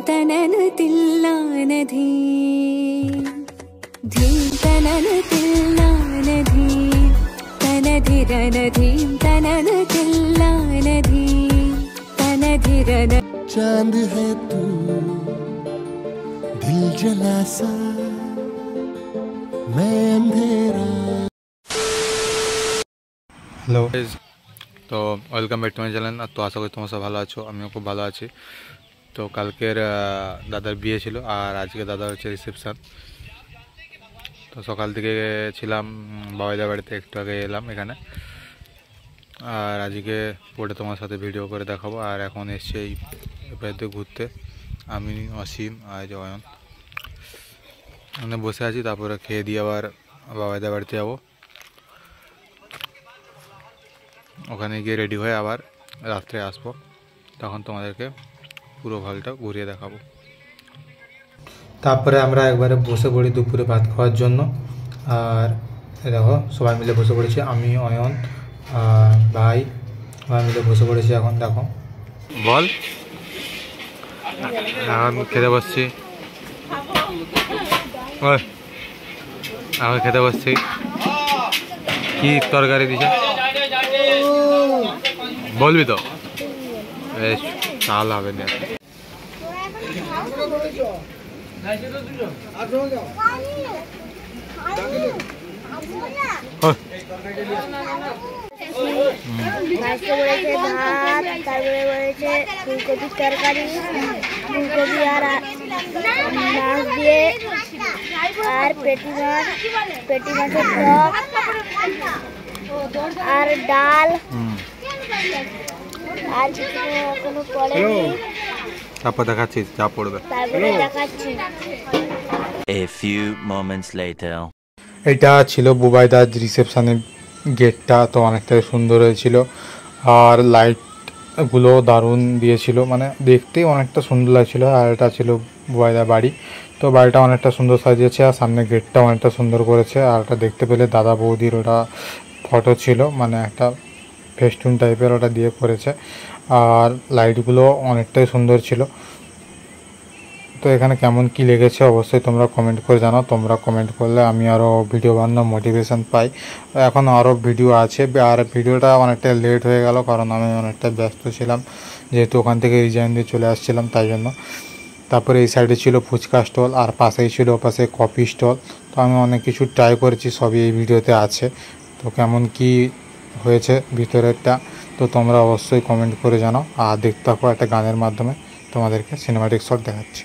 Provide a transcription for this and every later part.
तनन तिल्लानधी धीं तनन तिल्लानधी तनधिरनधी तनन तिल्लानधी तनधिरन चांद है तू दिल जला सा मैं अंधेरा। হ্যালো, তো welcome back to my channel. তো আশা করি তোমরা সব ভালো আছো, আমিও খুব ভালো আছি। তো কালকের দাদার বিয়ে ছিল আর আজকে দাদার হচ্ছে রিসেপশান। তো সকাল থেকে ছিলাম বাবাইদার বাড়িতে, একটু আগে এলাম এখানে। আর আজকে পরে তোমার সাথে ভিডিও করে দেখাবো। আর এখন এসছে এই বাড়িতে ঘুরতে, আমি অসীম আর জয়ন মানে বসে আছি। তারপরে খেয়ে দিয়ে আবার বাবাইদার বাড়িতে যাবো। ওখানে গিয়ে রেডি হয়ে আবার রাত্রে আসবো, তখন তোমাদেরকে পুরো হলটা ঘুরিয়ে দেখাবো। তারপরে আমরা একবারে বসে পড়ি দুপুরে ভাত খাওয়ার জন্য। আর দেখো সবাই মিলে বসে পড়েছি, আমি অয়ন আর ভাই সবাই মিলে বসে পড়েছি। এখন দেখো বল, এখন খেতে বসছি, এখন খেতে বসছি। কি তরকারি দিছে বলবি তো? বেশ চাল হবে না। তারপরে বলেছে ফুলকপির তরকারি, ফুলকপি আর মাছ দিয়ে, আর পেটি মাছের টক আর ডাল, আর কোনো পড়েনি। তারপর দেখাচ্ছি যা পড়বে, তারপরে দেখাচ্ছি। A few moments later. এটা ছিল বুবাইদার রিসেপশনের গেটটা, তো অনেকটাই সুন্দর হয়েছিল। আর লাইটগুলো দারুণ দিয়েছিল, মানে দেখতেই অনেকটা সুন্দর লাগছিল। আর এটা ছিল বুবাইদার বাড়ি, তো বাড়িটা অনেকটা সুন্দর সাজিয়েছে। আর সামনে গেটটা অনেকটা সুন্দর করেছে। আর ওটা দেখতে পেলে দাদা বৌদির ওটা ফটো ছিল, মানে একটা ফেস্টুন টাইপের ওটা দিয়ে করেছে। আর লাইটগুলো অনেকটাই সুন্দর ছিল। তো এখানে কেমন কি লেগেছে অবশ্যই তোমরা কমেন্ট করে জানাও। তোমরা কমেন্ট করলে আমি আরও ভিডিও বানানোর মোটিভেশান পাই। এখন আরও ভিডিও আছে, আর ভিডিওটা অনেকটা লেট হয়ে গেল কারণ আমি অনেকটা ব্যস্ত ছিলাম, যেহেতু ওখান থেকে রিজাইন দিয়ে চলে আসছিলাম তাই জন্য। তারপরে এই সাইডে ছিল ফুচকা স্টল, আর পাশেই ছিল পাশে কফি স্টল। তো আমি অনেক কিছু ট্রাই করেছি, সবই এই ভিডিওতে আছে। তো কেমন কি হয়েছে ভিতরেরটা তো তোমরা অবশ্যই কমেন্ট করে জানাও। আর দেখতে থাকো একটা গানের মাধ্যমে তোমাদেরকে সিনেমাটিক শট দেখাচ্ছি।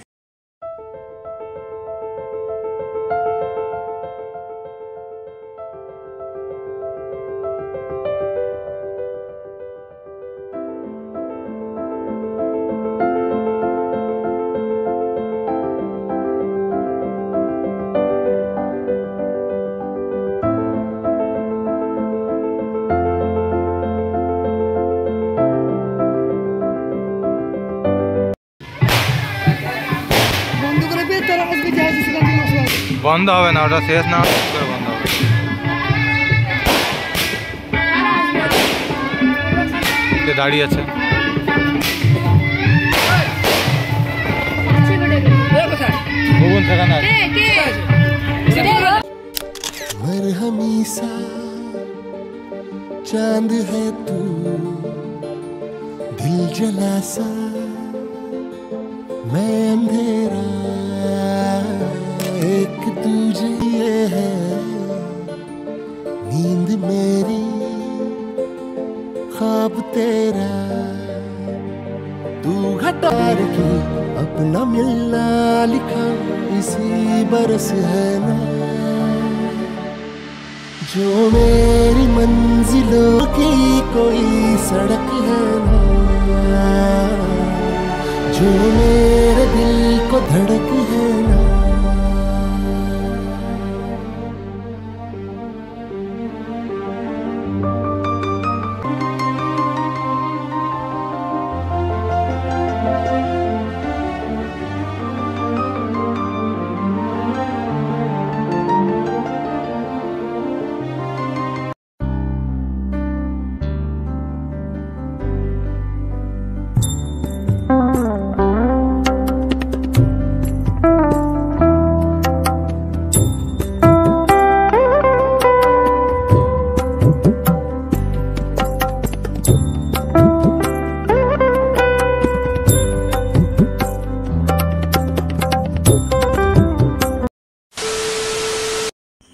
বন্ধ হবে না, ওটা শেষ না করে বন্ধ হবে। দাঁড়িয়ে আছে मरहमी सा चांद है तू दिल जला सा मैं अंधेरा, एक तुझे ये है नींद मेरी ख्वाब तेरा, तू घटार की अपना मिलना लिखा इसी बरस है ना, जो मेरी मंजिलों की कोई सड़क है ना, जो मेरे दिल को धड़क है ना।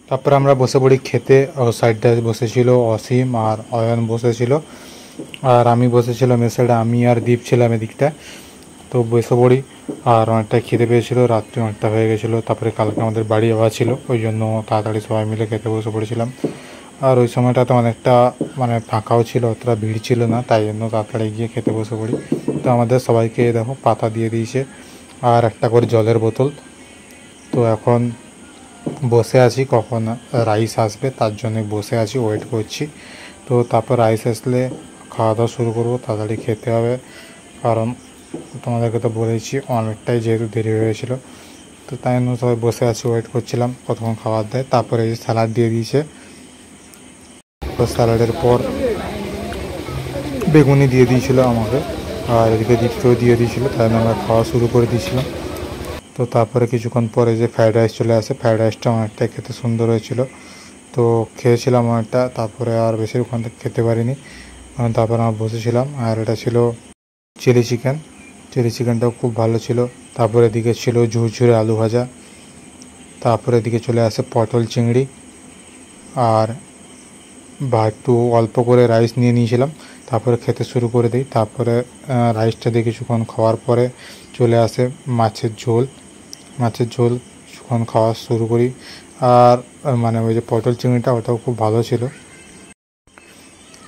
তারপরে আমরা বসে পড়ি খেতে। সাইডে বসেছিল অসীম আর অয়ন বসেছিল, আর আমি বসেছিলাম এ সাইডে, আমি আর দীপ ছিলাম এদিকটা। তো বসে পড়ি, আর অনেকটা খিদে পেয়েছিলো, রাত্রি অনেকটা হয়ে গেছিলো। তারপরে কালকে আমাদের বাড়ি যাওয়া ছিল, ওই জন্য তাড়াতাড়ি সবাই মিলে খেতে বসে পড়েছিলাম। আর ওই সময়টাতে অনেকটা ফাঁকাও ছিল, অতটা ভিড় ছিল না, তাই জন্য তাড়াতাড়ি গিয়ে খেতে বসে পড়ি। তো আমাদের সবাইকে দেখো পাতা দিয়ে দিয়েছে আর একটা করে জলের বোতল। তো এখন বসে আছি কখন রাইস আসবে, তার জন্য বসে আছি, ওয়েট করছি। তো তারপর রাইস আসলে খাওয়া দাওয়া শুরু করবো, তাড়াতাড়ি খেতে হবে, কারণ তোমাদেরকে তো বলেছি অনেকটাই যেহেতু দেরি হয়েছিল। তো তাই জন্য সবাই বসে আছি, ওয়েট করছিলাম কতক্ষণ খাবার দেয়। তারপরে এই স্যালাড দিয়ে দিয়েছে, তো স্যালাডের পর বেগুনি দিয়ে দিয়েছিলো আমাকে, আর এদিকে দীপকেও দিয়ে দিয়েছিলো, তাই জন্য আমরা খাওয়া শুরু করে দিয়েছিলাম। তো তারপরে কিছুক্ষণ পরে যে ফ্রায়েড রাইস চলে আসে, ফ্রায়েড রাইসটা অনেকটাই খেতে সুন্দর হয়েছিল। তো খেয়েছিলাম অনেকটা, তারপরে আর বেশি ওখান থেকে খেতে পারিনি। তারপর আমরা বসেছিলাম, আর এটা ছিল চিলি চিকেন, চিলি চিকেনটাও খুব ভালো ছিল। তারপরে এদিকে ছিল ঝুরঝুরে আলু ভাজা, তারপরে এদিকে চলে আসে পটল চিংড়ি, আর একটু অল্প করে রাইস নিয়ে নিয়েছিলাম। তারপরে খেতে শুরু করে দিই। তারপরে রাইসটা দিয়ে কিছুক্ষণ খাওয়ার পরে চলে আসে মাছের ঝোল, মাছের ঝোল কিছুক্ষণ খাওয়া শুরু করি। আর ওই যে পটল চিংড়িটা ওটাও খুব ভালো ছিল।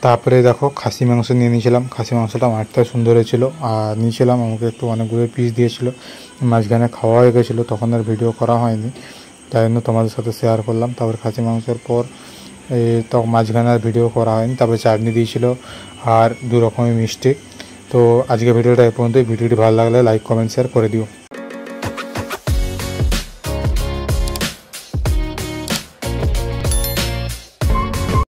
তারপরে দেখো খাসি মাংস নিয়ে নিয়েছিলাম, খাসি মাংসটা অনেকটা সুন্দর হয়েছিল, আর নিয়েছিলাম আমাকে একটু অনেকগুলো পিস দিয়েছিল। মাঝখানে খাওয়া হয়ে গেছিলো, তখন আর ভিডিও করা হয়নি, তাই জন্য তোমাদের সাথে শেয়ার করলাম। তারপর খাসি মাংসের পর তো মাঝখানে আর ভিডিও করা হয়নি। তারপরে চাটনি দিয়েছিল আর 2 রকমের মিষ্টি। তো আজকে ভিডিওটা এই পর্যন্তই। ভিডিওটি ভালো লাগলে লাইক কমেন্ট শেয়ার করে দিও।